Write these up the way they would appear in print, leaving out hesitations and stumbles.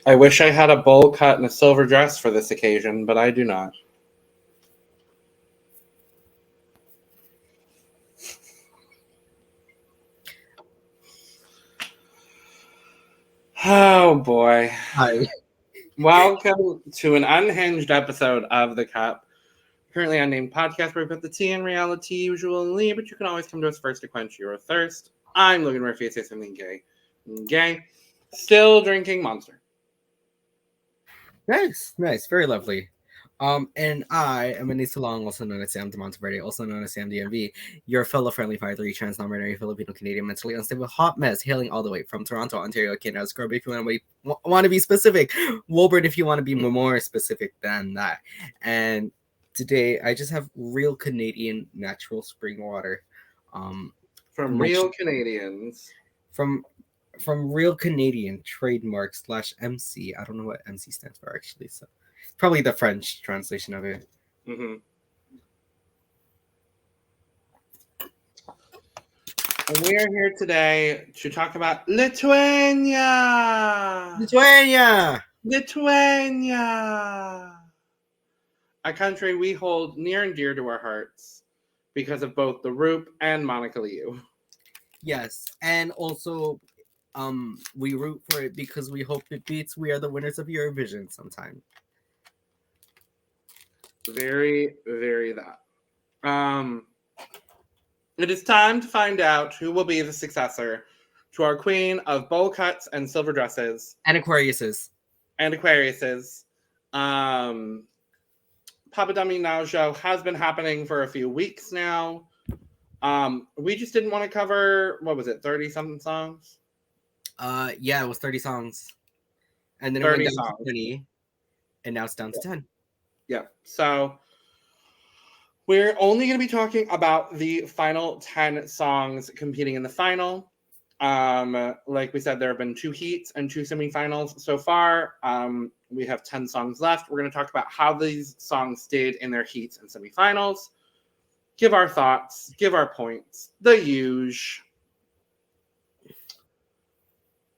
I wish I had a bowl cut and a silver dress for this occasion, but I do not. Oh boy. Hi. Welcome to an unhinged episode of The Cup. Currently unnamed podcast where we put the tea in reality usually, but you can always come to us first to quench your thirst. I'm Logan Murphy, I say something gay. Gay. Still drinking Monster. Nice. Very lovely. And I am Aneesa Logan, also known as Sam de Monteverde, also known as Sam DMV, your fellow friendly 5'3" trans-non-binary Filipino-Canadian mentally unstable hot mess, hailing all the way from Toronto, Ontario, Canada. Scrub if you want to be specific. Woburn if you want to be more specific than that. And today I just have real Canadian natural spring water. From real Canadians. From real Canadian trademark /MC. I don't know what MC stands for actually, so probably the French translation of it. Mm-hmm. And we are here today to talk about Lithuania! A country we hold near and dear to our hearts because of both the Roop and Monika Liu. Yes, and also we root for it because we hope it beats We Are the Winners of Eurovision sometime. Very, very that. It is time to find out who will be the successor to our queen of bowl cuts and silver dresses. And Aquariuses. Pabandom naujo has been happening for a few weeks now. We just didn't want to cover, 30-something songs? Yeah, it was 30 songs. And then it went down to 20. And now it's down to 10. Yeah. So we're only going to be talking about the final 10 songs competing in the final. Like we said, there have been 2 heats and 2 semifinals so far. We have 10 songs left. We're going to talk about how these songs did in their heats and semifinals. Give our thoughts, give our points, the usual.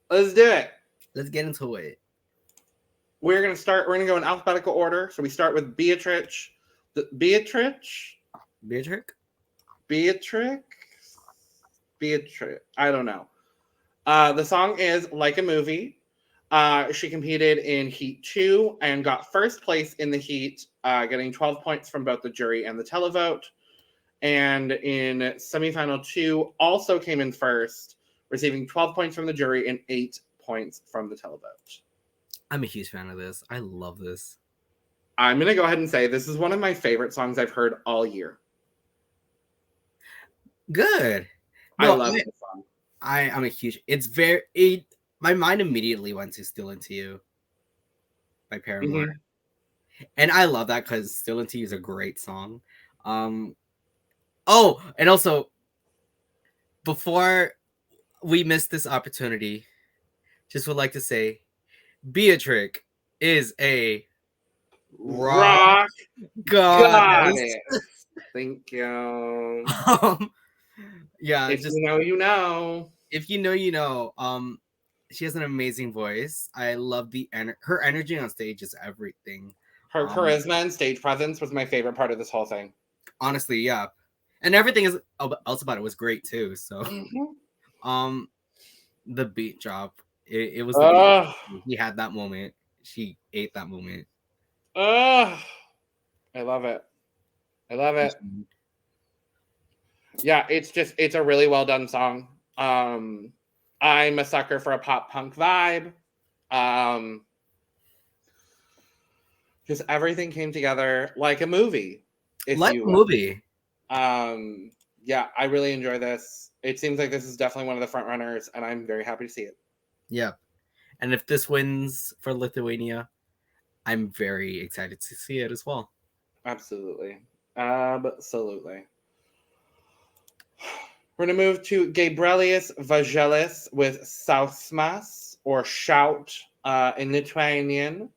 Let's do it. Let's get into it. We're going to go in alphabetical order. So we start with Beatrich. Beatrich? I don't know. The song is Like a Movie. She competed in Heat 2 and got first place in the heat, getting 12 points from both the jury and the televote. And in semifinal 2, also came in first, receiving 12 points from the jury and 8 points from the televote. I'm a huge fan of this. I love this. I'm going to go ahead and say this is one of my favorite songs I've heard all year. Good. I love this song. I'm a huge... my mind immediately went to Still Into You by Paramore. Mm-hmm. And I love that because Still Into You is a great song. And also, before we miss this opportunity, just would like to say, Beatrich is a rock goddess. Thank you. Yeah, if you know, you know. If you know, you know. She has an amazing voice. I love her energy on stage is everything. Her charisma and stage presence was my favorite part of this whole thing. Honestly, yeah, and everything else about it was great too. So, the beat drop, it was. He had that moment. She ate that moment. I love it. Yeah, it's a really well done song. I'm a sucker for a pop punk vibe. Just everything came together like a movie. Movie. Yeah, I really enjoy this. It seems like this is definitely one of the front runners, and I'm very happy to see it. Yeah. And if this wins for Lithuania, I'm very excited to see it as well. Absolutely. We're going to move to Gabrielius Vagelis with Šauksmas, or Shout in Lithuanian.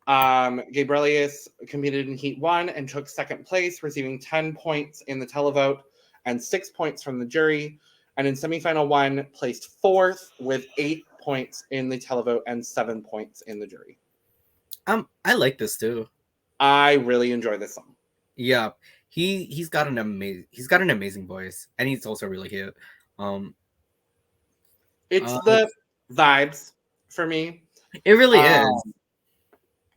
Gabrielius competed in Heat 1 and took second place, receiving 10 points in the televote and 6 points from the jury. And in semifinal 1, placed 4th with 8 points in the televote and 7 points in the jury. I like this too. I really enjoy this song. Yeah, he's got an amazing voice, and he's also really cute. It's the vibes for me. It really is.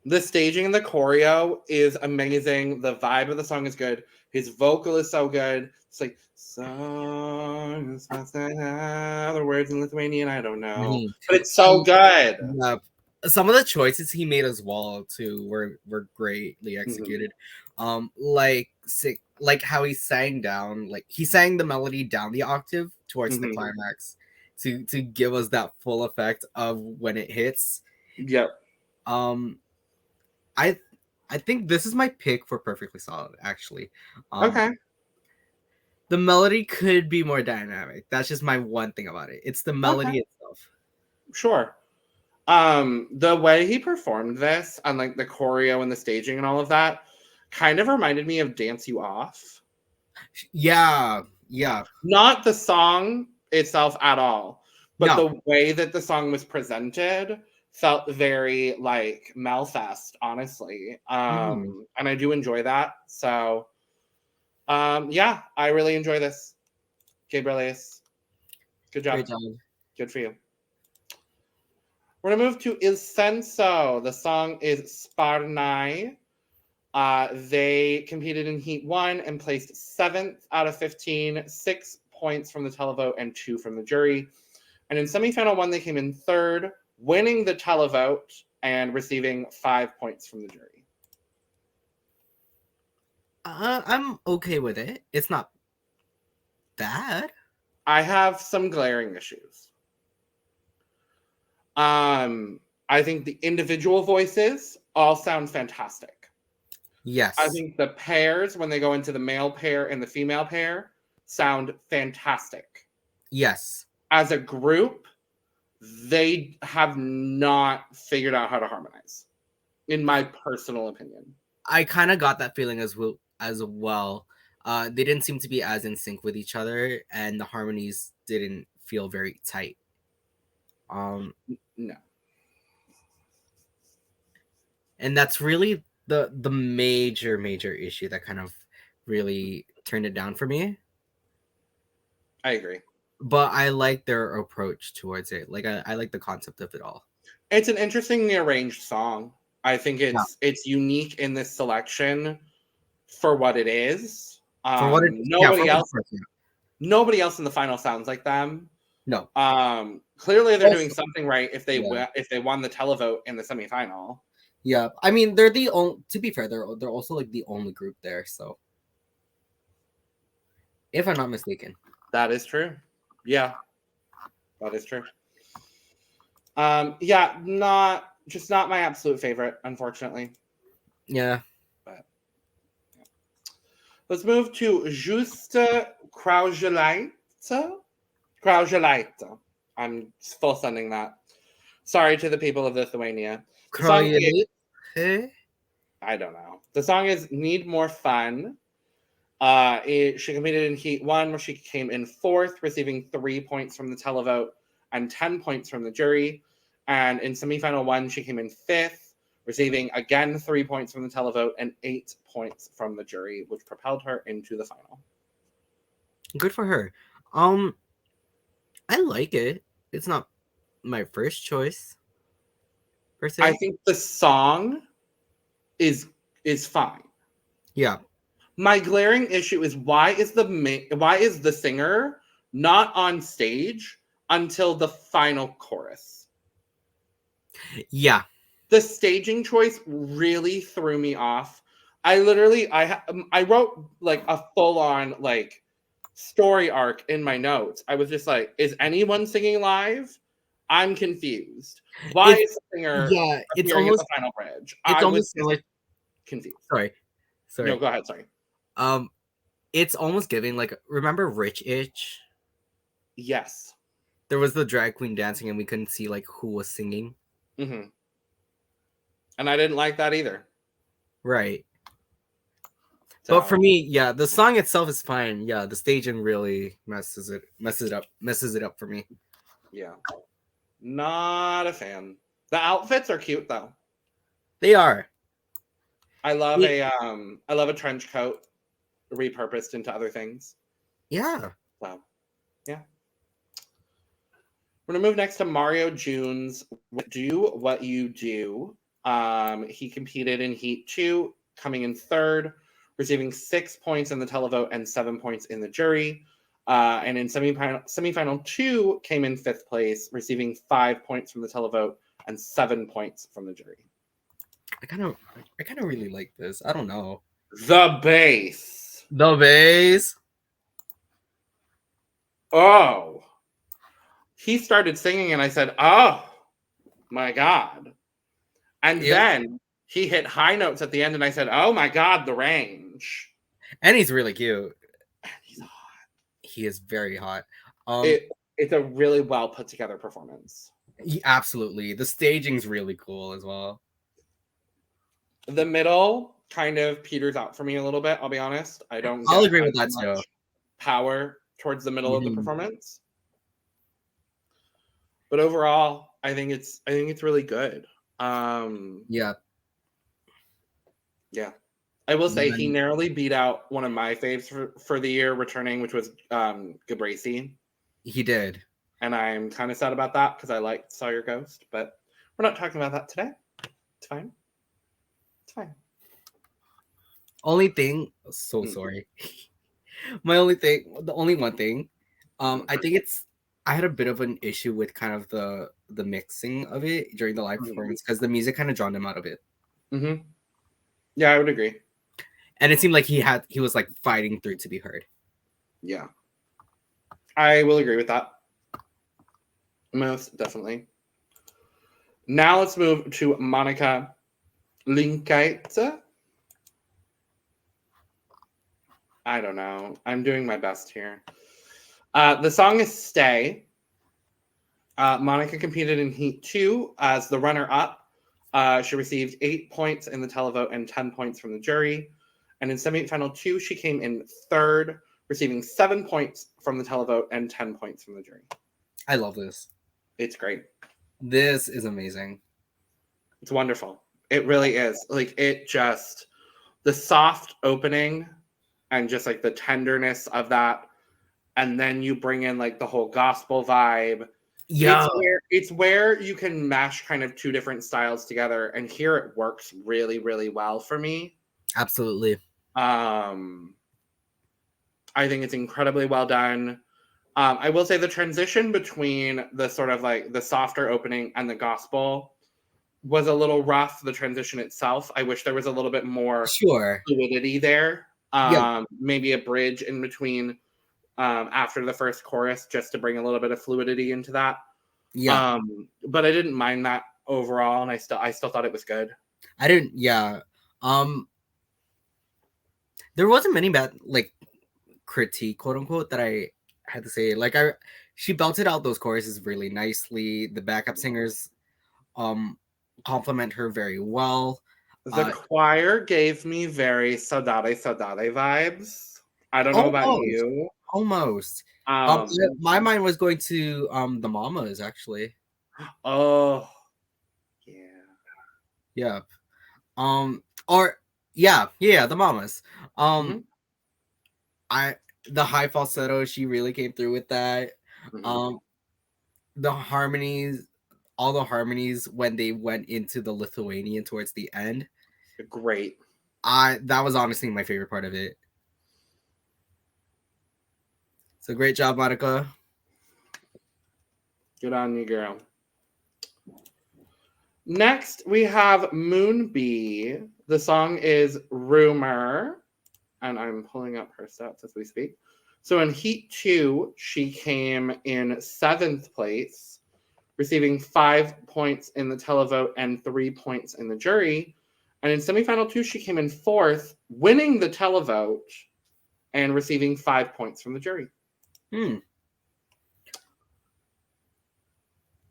The staging and the choreo is amazing. The vibe of the song is good. His vocal is so good. It's like songs must have the words in Lithuanian. I don't know, but it's so good. Yeah. Some of the choices he made as well too were greatly executed. Like how he sang down, like he sang the melody down the octave towards the climax to give us that full effect of when it hits. Yep. I think this is my pick for Perfectly Solid, actually. Okay. The melody could be more dynamic. That's just my one thing about it. It's the melody itself. Sure. The way he performed this and like the choreo and the staging and all of that kind of reminded me of Dance You Off. Yeah, yeah. Not the song itself at all, but the way that the song was presented felt very like Melfest, honestly. And I do enjoy that. So yeah, I really enjoy this. Gabrielius. Good job. Great job. Good for you. We're gonna move to Il Senso. The song is Sparnai. They competed in Heat 1 and placed 7th out of 15, 6 points from the televote and 2 from the jury. And in semifinal 1, they came in 3rd, winning the televote and receiving 5 points from the jury. I'm okay with it. It's not bad. I have some glaring issues. I think the individual voices all sound fantastic. Yes. I think the pairs, when they go into the male pair and the female pair, sound fantastic. Yes. As a group, they have not figured out how to harmonize, in my personal opinion. I kind of got that feeling as well. They didn't seem to be as in sync with each other, and the harmonies didn't feel very tight. No. And that's really the major issue that kind of really turned it down for me. I agree. But I like their approach towards it. Like I like the concept of it all. It's an interestingly arranged song. I think it's unique in this selection for what it is. Nobody else in the final sounds like them. No. Clearly they're doing something right if they won the televote in the semifinal. Yeah, I mean they're the only. To be fair, they're also like the only group there. So, if I'm not mistaken, that is true. Yeah, that is true. Yeah, not my absolute favorite, unfortunately. Yeah. But yeah. Let's move to Justė Kraujelytė. I'm full sending that. Sorry to the people of Lithuania. Kraujelytė? I don't know. The song is Need More Fun. She competed in Heat 1 where she came in 4th, receiving 3 points from the televote and 10 points from the jury. And in semifinal 1, she came in 5th, receiving again 3 points from the televote and 8 points from the jury, which propelled her into the final. Good for her. I like it. It's not my first choice, per se. I think the song is fine. Yeah. My glaring issue is why is the singer not on stage until the final chorus? Yeah. The staging choice really threw me off. I wrote like a full-on like story arc in my notes. I was just like, is anyone singing live? I'm confused. Why is the singer it's appearing almost at the final bridge? It's I almost was like confused. Sorry. No, go ahead. Sorry. It's almost giving like, remember Rich Itch? Yes. There was the drag queen dancing and we couldn't see like who was singing. Mm-hmm. And I didn't like that either. Right. So. But for me, yeah, the song itself is fine. Yeah, the staging really messes it up for me. Yeah. Not a fan. The outfits are cute though. They are. I love a trench coat repurposed into other things. Yeah. So, yeah. We're gonna move next to Mario June's "Do What You Do." He competed in Heat 2, coming in third, receiving 6 points in the televote and 7 points in the jury. And in semifinal 2, came in fifth place, receiving 5 points from the televote and 7 points from the jury. I kind of really like this. I don't know. The bass. The bass. Oh. He started singing and I said, oh my God. And then he hit high notes at the end and I said, oh my God, the range. And he's really cute. He's hot. He is very hot. It's a really well put together performance. Absolutely. The staging's really cool as well. The middle kind of peters out for me a little bit, I'll be honest. I'll agree with that too. Power towards the middle of the performance. But overall, I think it's really good. Yeah. I will say he narrowly beat out one of my faves for the year returning, which was Gabrielius. He did. And I'm kind of sad about that because I liked Saw Your Ghost, but we're not talking about that today. It's fine. It's fine. Only thing, sorry. The only one thing, I think I had a bit of an issue with kind of the mixing of it during the live performance because the music kind of drowned him out a bit. Mm-hmm. Yeah, I would agree. And it seemed like he was like fighting through to be heard. Yeah. I will agree with that. Most definitely. Now let's move to Monika Linkytė. I don't know. I'm doing my best here. The song is Stay. Monika competed in Heat 2 as the runner-up. She received 8 points in the televote and 10 points from the jury. And in semifinal 2, she came in third, receiving 7 points from the televote and 10 points from the jury. I love this. It's great. This is amazing. It's wonderful. It really is. Like, the soft opening and just like the tenderness of that. And then you bring in like the whole gospel vibe. Yeah. It's where you can mash kind of two different styles together. And here it works really, really well for me. Absolutely. I think it's incredibly well done. I will say the transition between the sort of like the softer opening and the gospel was a little rough. The transition itself, I wish there was a little bit more fluidity there. Maybe a bridge in between after the first chorus just to bring a little bit of fluidity into that. Yeah. But I didn't mind that overall, and I still thought it was good. I didn't. Yeah. There wasn't many bad like critique, quote unquote, that I had to say. Like she belted out those choruses really nicely. The backup singers compliment her very well. The choir gave me very Saudade vibes. I don't know about you. Almost. My mind was going to the Mamas actually. Oh, yeah. Yep. The Mamas. The high falsetto, she really came through with that. The harmonies, all the harmonies when they went into the Lithuanian towards the end. Great. That was honestly my favorite part of it. So great job, Monika. Good on you, girl. Next, we have MoonBee. The song is Rumor. And I'm pulling up her stats as we speak. So in Heat 2, she came in 7th place, receiving 5 points in the televote and 3 points in the jury. And in semifinal 2, she came in 4th, winning the televote and receiving 5 points from the jury.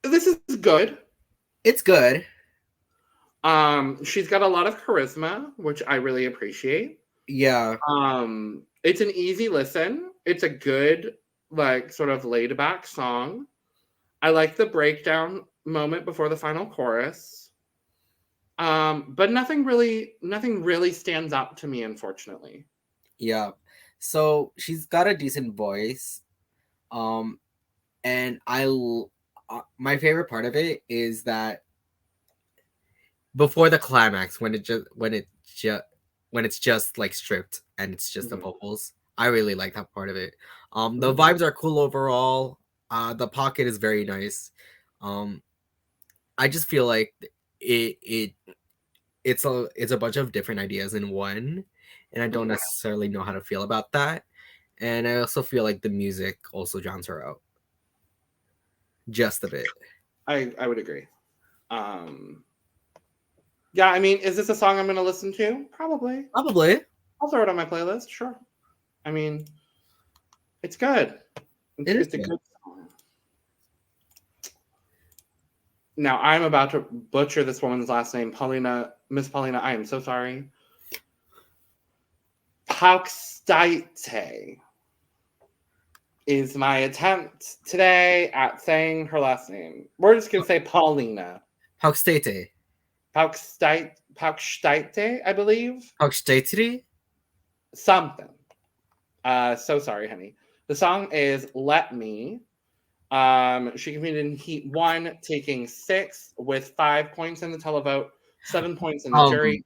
This is good. It's good. She's got a lot of charisma, which I really appreciate. Yeah. It's an easy listen. It's a good, like, sort of laid back song. I like the breakdown moment before the final chorus. But nothing really stands out to me, unfortunately. Yeah. So she's got a decent voice. And my favorite part of it is that before the climax, when it's just like stripped and it's just the vocals, I really like that part of it. The vibes are cool overall. The pocket is very nice. I just feel like it's a bunch of different ideas in one, and I don't necessarily know how to feel about that. And I also feel like the music also drowns her out just a bit. I would agree. Yeah, I mean, is this a song I'm going to listen to? Probably. I'll throw it on my playlist. Sure. I mean, it's good. It's a good song. Now, I'm about to butcher this woman's last name, Paulina. Miss Paulina, I am so sorry. Paukštaitytė is my attempt today at saying her last name. We're just going to say Paulina. Paukštaitytė. Paukštaitytė, I believe. Paukštaitytė? Something. So sorry, honey. The song is Let Me. She competed in Heat 1, taking 6 with 5 points in the televote, 7 points in the jury.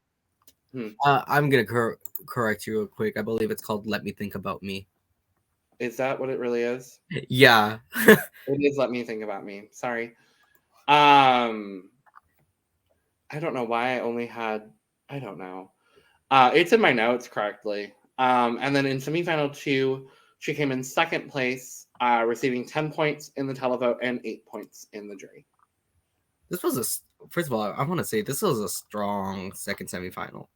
I'm going to correct you real quick. I believe it's called Let Me Think About Me. Is that what it really is? Yeah. It is Let Me Think About Me. Sorry. I don't know why I only had... I don't know. It's in my notes correctly. And then in semifinal 2, she came in second place, receiving 10 points in the televote and 8 points in the jury. This was first of all, I want to say this was a strong second semifinal.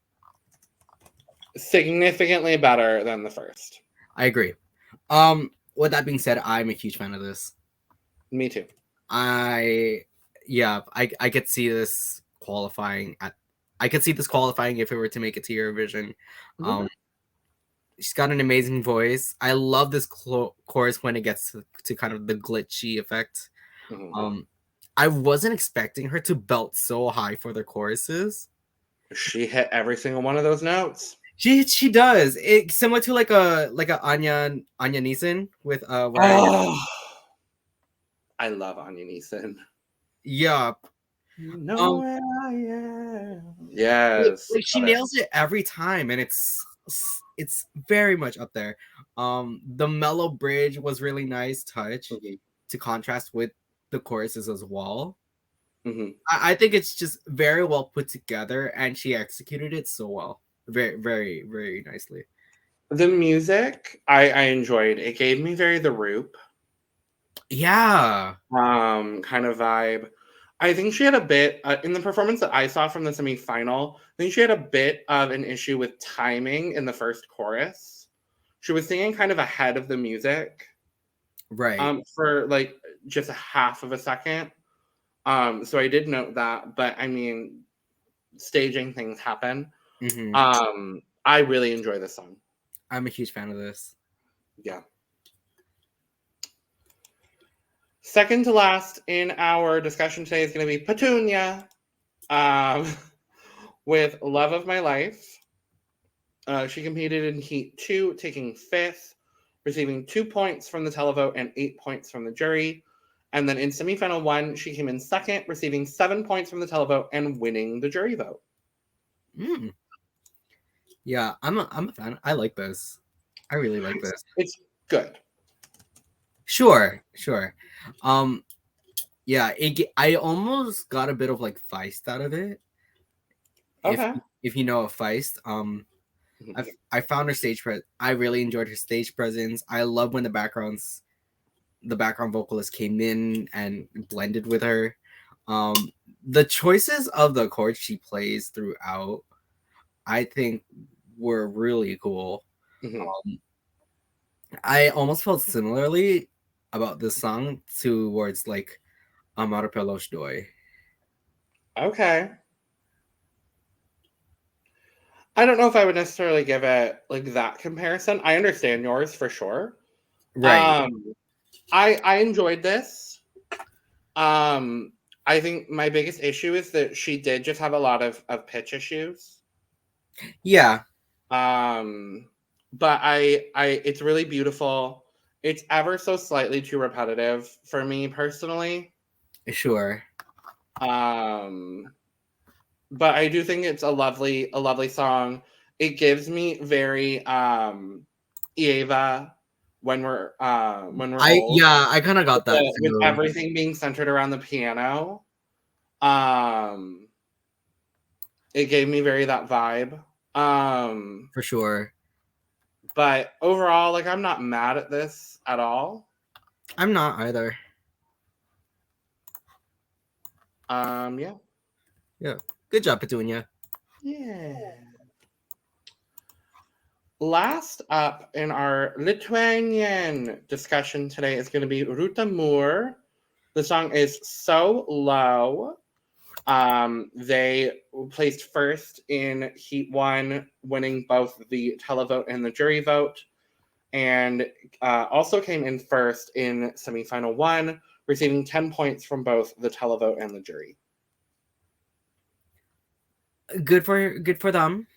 Significantly better than the first. I agree. With that being said, I'm a huge fan of this. Me too. I could see this qualifying if it were to make it to Eurovision. She's got an amazing voice. I love this chorus when it gets to kind of the glitchy effect. I wasn't expecting her to belt so high for the choruses. She hit every single one of those notes. She does. It similar to like a Anya Neeson with I love Anya Neeson. Yeah. You know where I am. Yes. She nails it every time, and it's very much up there. The mellow bridge was really nice touch to contrast with the choruses as well. I think it's just very well put together, and she executed it so well. Very, very, very nicely. The music I enjoyed. It gave me very The Roop. Yeah. Kind of vibe. I think she had a bit in the performance that I saw from the semifinal. I think she had a bit of an issue with timing in the first chorus. She was singing kind of ahead of the music, right? For like just a half of a second. So I did note that, but I mean, staging things happen. I really enjoy this song. I'm a huge fan of this. Yeah. Second to last in our discussion today is going to be Petunija with Love of My Life. She competed in Heat 2, taking 5th, receiving 2 points from the televote and 8 points from the jury. And then in semifinal 1, she came in second, receiving 7 points from the televote and winning the jury vote. Yeah, I'm a fan. I like this. I really like this. It's good. Sure. Yeah, I almost got a bit of like Feist out of it. Okay. If you know of Feist, I found her stage I really enjoyed her stage presence. I love when the background vocalist came in and blended with her. The choices of the chords she plays throughout, I think, were really cool. I almost felt similarly about this song towards like Amar Pelos Doy. Okay. I don't know if I would necessarily give it like that comparison. I understand yours for sure. Right. I enjoyed this. I think my biggest issue is that she did just have a lot of pitch issues. Yeah. But I it's really beautiful. It's ever so slightly too repetitive for me personally. Sure. But I do think it's a lovely song. It gives me very Eva when we're old. Yeah, I kind of got that With too. everything being centered around the piano. It gave me very that vibe. For sure. But overall, like, I'm not mad at this at all. I'm not either. Yeah. Yeah. Good job, Petunia. Yeah. Last up in our Lithuanian discussion today is going to be Rūta Mur. The song is So Low. They placed first in Heat 1, winning both the televote and the jury vote, and also came in first in semifinal 1, receiving 10 points from both the televote and the jury. Good for them.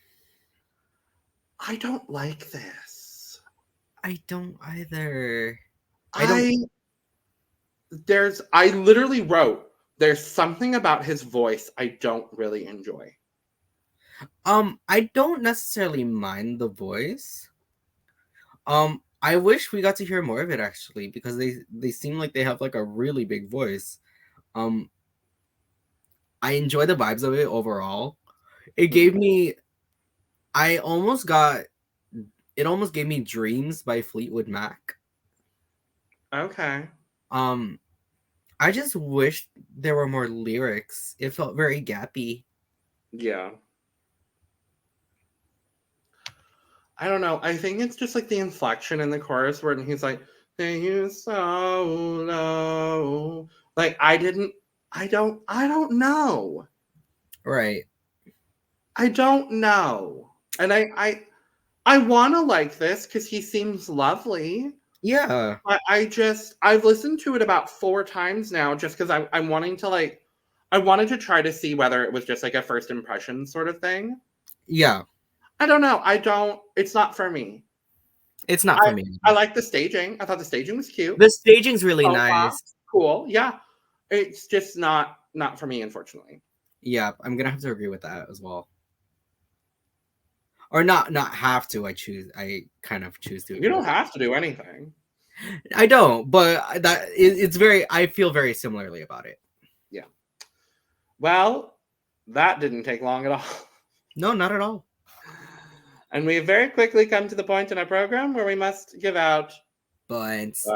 I don't like this. I don't either. I literally wrote, there's something about his voice I don't really enjoy. I don't necessarily mind the voice. I wish we got to hear more of it actually, because they seem like they have like a really big voice. I enjoy the vibes of it overall. It gave me it almost gave me Dreams by Fleetwood Mac. Okay. I just wish there were more lyrics. It felt very gappy. Yeah. I don't know. I think it's just like the inflection in the chorus where he's like, "Thank you so low." Like I don't know. Right. I don't know. And I want to like this because he seems lovely. Yeah. But I've listened to it about 4 times now just because I'm wanting to I wanted to try to see whether it was just like a first impression sort of thing. Yeah. I don't know. It's not for me. It's not for me. I like the staging. I thought the staging was cute. The staging's really nice. Cool. Yeah. It's just not for me, unfortunately. Yeah, I'm gonna have to agree with that as well. Or not have to. I kind of choose to. You don't have to do anything. I don't, but I feel very similarly about it. Yeah. Well, that didn't take long at all. No, not at all. And we have very quickly come to the point in our program where we must give out points.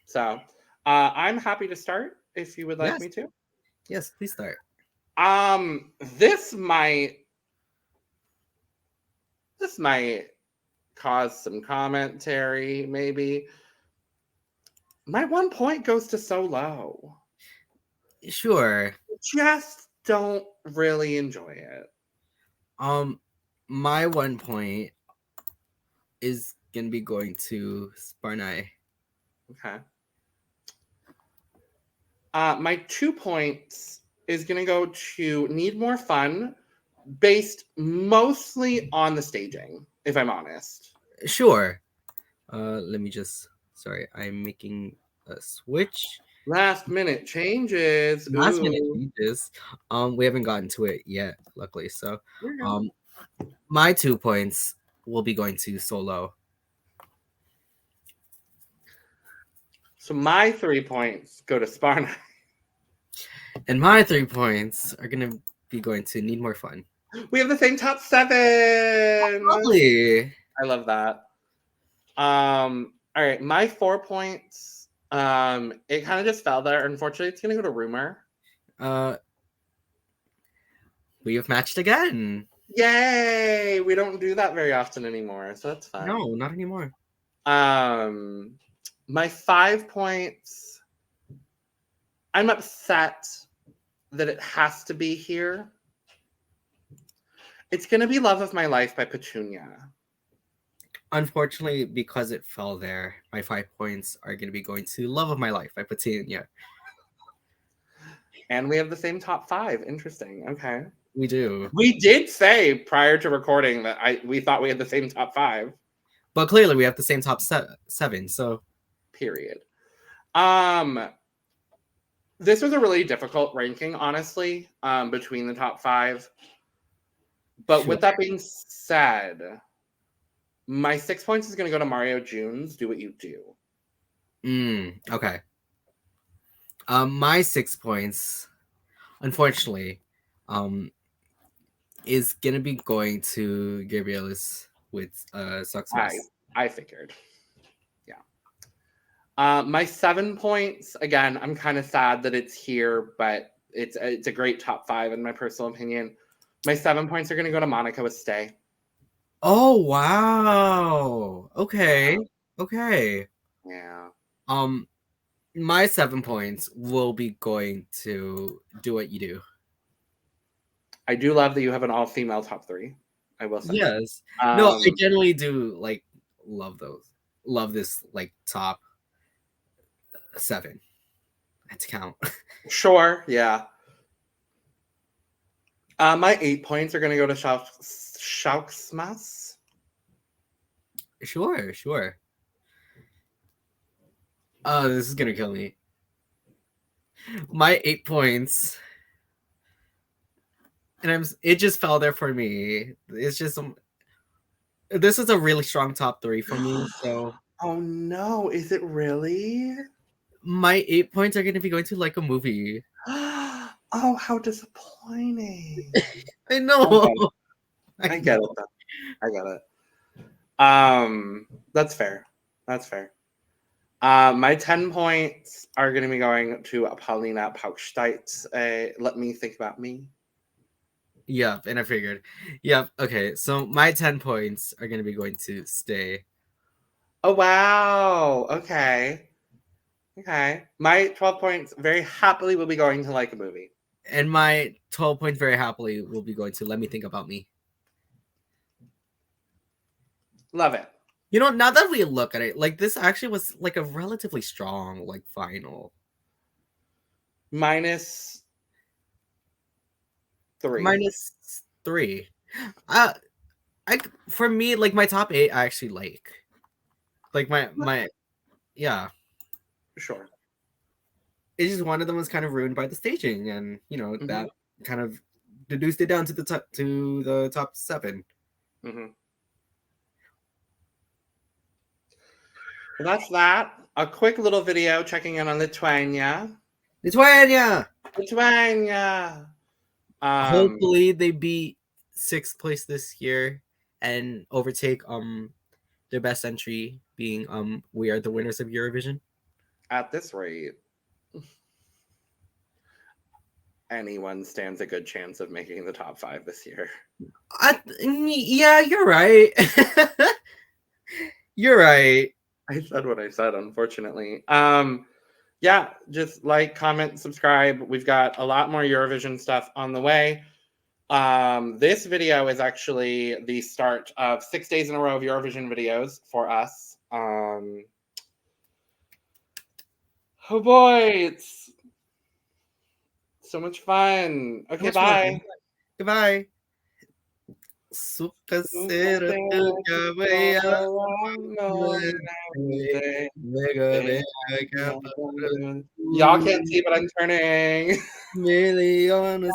So, I'm happy to start if you would like me to. Yes, please start. This might cause some commentary, maybe. My 1 point goes to So Low. Sure. Just don't really enjoy it. My 1 point is gonna be going to Sparnai. Okay. My 2 points is gonna go to Need More Fun, based mostly on the staging, if I'm honest. Sure. Let me just. Sorry, I'm making a switch. Last minute changes. We haven't gotten to it yet, luckily. So, my 2 points will be going to So Low. So my 3 points go to Sparnai. And my 3 points are gonna be going to Need More Fun. We have the same top 7. Lovely. I love that. All right, my 4 points. It kind of just fell there. Unfortunately, it's gonna go to Rumor. We have matched again. Yay! We don't do that very often anymore, so that's fine. No, not anymore. My 5 points. I'm upset that it has to be here. It's gonna be Love of My Life by Petunia. Unfortunately, because it fell there, my 5 points are going to be going to Love of My Life by Petunia. And we have the same top 5. Interesting. Okay. We do. We did say prior to recording that we thought we had the same top 5. But clearly we have the same top 7, so. Period. This was a really difficult ranking, honestly, between the top 5. But with that being said, my 6 points is going to go to Mario June's Do What You Do. Okay. My 6 points, unfortunately, is going to be going to Gabrielius with Šauksmas. I figured. Yeah. My 7 points, again, I'm kind of sad that it's here, but it's a great top 5 in my personal opinion. My 7 points are going to go to Monika with Stay. Oh, wow. Okay. Okay. Yeah. My 7 points will be going to Do What You Do. I do love that you have an all-female top 3. I will say. Yes. No, I generally do love those. Love this top 7. Let's count. Sure. Yeah. My 8 points are going to go to Šauksmas. Sure. Oh, this is gonna kill me. My 8 points, and it just fell there for me. It's just this is a really strong top 3 for me. So. Oh no! Is it really? My 8 points are gonna be going to Like a Movie. Oh, how disappointing! I know. I get it. I get it. That's fair. My 10 points are going to be going to Paulina Paukštaitytė. Let Me Think About Me. Yeah, and I figured. Yeah, okay. So my 10 points are going to be going to Stay. Oh, wow. Okay. My 12 points very happily will be going to Like a Movie. And my 12 points very happily will be going to Let Me Think About Me. Love it. You know, now that we look at it, this actually was a relatively strong final. -3. -3. For me, my top 8, I actually like my yeah. Sure. It's just one of them was kind of ruined by the staging, and that kind of reduced it down to the top 7. Mm-hmm. So that's that. A quick little video checking in on Lithuania. Hopefully they beat 6th place this year and overtake their best entry being We Are the Winners of Eurovision. At this rate, anyone stands a good chance of making the top 5 this year. Yeah, you're right. You're right. I said what I said, unfortunately. Yeah, just like, comment, subscribe. We've got a lot more Eurovision stuff on the way. This video is actually the start of 6 days in a row of Eurovision videos for us. Oh boy, it's so much fun. Okay, bye. Goodbye. Y'all can't see, but I'm turning. Millones